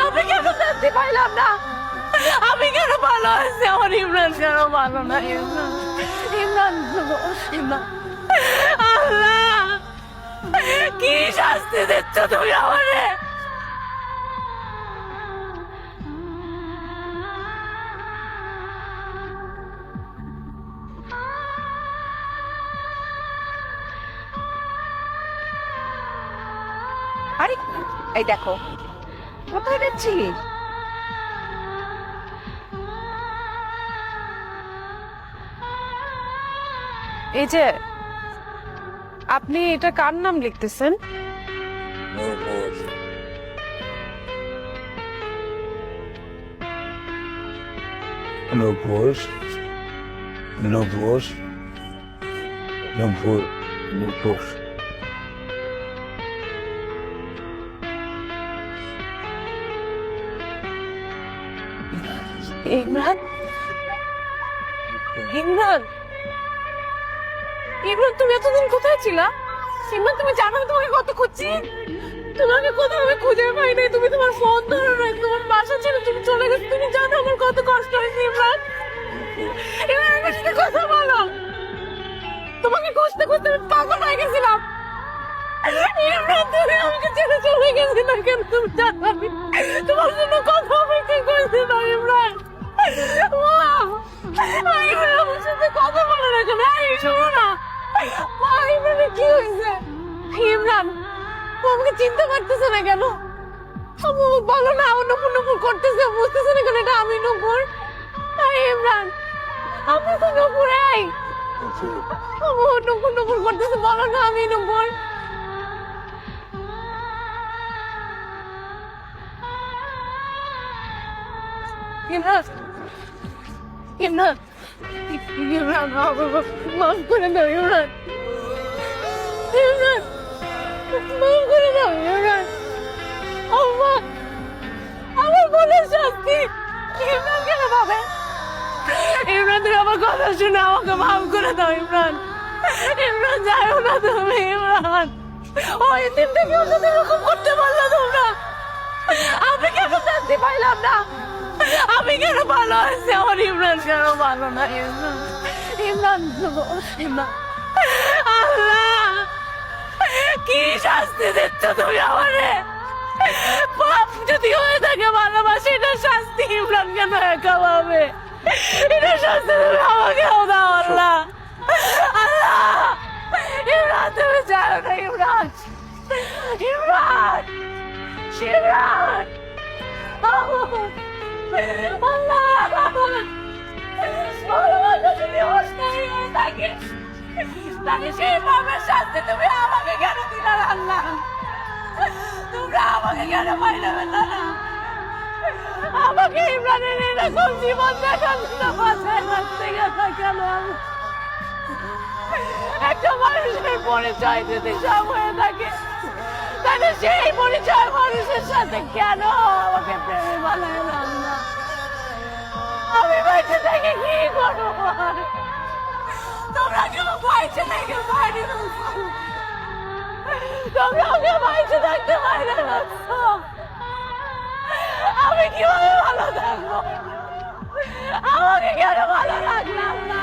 আমি কেন শান্তি পাইলাম না? আমি কেন ভালো আছি? আমার ইমরান কেন ভালো না? ইমরান ইমরান ইমরান আল্লাহ, কি শাস্তি দিচ্ছ তুমি আমারে? আরে এই দেখো, কোথায় যাচ্ছি? এই যে আপনি এটা কার নাম লিখতেছেন? নূপুর নূপুর নূপুর নূপুর ইমরান ইমরান ইমরান, তুমি এতদিন কোথায় ছিলা? ইমরান, তুমি জানো আমি তোমাকে কত খুঁজছি? তোমাকে কোথাও আমি খুঁজে পাই নাই। তুমি তোমার ফোন ধরো নাই, তোমার বাসা ছিল, তুমি চলে গেছো। তুমি জানো আমার কত কষ্ট হয়েছে ইমরান। ইমরান, আমার সাথে কথা বলো। তোমাকে খুঁজতে খুঁজতে আমি পাগল হয়ে গেছিলাম। ইমরান, তুমি আমাকে ছেড়ে চলে গেছিলে কেন? তুমি জানো আমি তোমার জন্য কত অপেক্ষা করেছিলাম ইমরান। ইমরান, আমার সাথে কথা বলো না কেন? এই শোনো না, ইমরানের কি হয়েছে? ইমরান, ও আমাকে চিনতে পারতেছে না কেন? বলো না, ও নুপুর নুপুর করতেছে, বুঝতেছে না কেন এটা আমি নুপুর? ইমরান, আমি তো নুপুর। এই ও নুপুর নুপুর করতেছে, বলো না আমি নুপুর। ইমরান ইমরান ইমরান, মাফ করে দাও ইমরান। ইমরান, মাফ করে দাও ইমরান। আমার আমার বোনের শাস্তি ইমরান কেন পাবে? ইমরান, তুমি আমার কথা শুনে আমাকে মাফ করে দাও ইমরান। ইমরান, যাও না তুমি ইমরান। ওই দিনটাকে ওর সাথে এরকম করতে পারলো তোমরা? আমি কেন শান্তি পাইলাম না? আমি কেন ভালো আছি? আমার ইমরান কেন ভালো না? ইমরান ইমরান ইমরান আল্লাহ, কি শাস্তি দিচ্ছ তুমি আমারে? পাপ যদি হয়ে থাকে ভালোবাসা, এটা শাস্তি ইমরান কেন একা পাবে? এটা শাস্তি তুমি আমাকেও দাও আল্লাহ। আল্লাহ, ইমরান তুমি যাও না ইমরান। ইমরান ইমরান আল্লাহ, ভালোবাসা যদি অস্থায়ী হয়ে থাকে, তাহলে সেই পাপের শাস্তি তুমি আমাকে কেন দিলে আল্লাহ? তোমরা আমাকে কেন মাইনে পেলে না? আমাকে ইমরানের এরকম জীবন দেখার জন্য বাঁচায় রাখতে গেছে কেন? একটা মানুষের পরিচয় যদি সব হয়ে থাকে, তাহলে সেই পরিচয় মানুষের সাথে কেন আমাকে প্রেমে বানায় না আল্লাহ? আমি বাইরে থেকে কি করবো? তোমরা কেউ বাইরে থেকে বাইরে রাখছো, তোমরা ওকে বাইরে থাকতে বাইরে রাখছো। আমি কিভাবে ভালো থাকবো? আমাকে কেন ভালো লাগলাম না?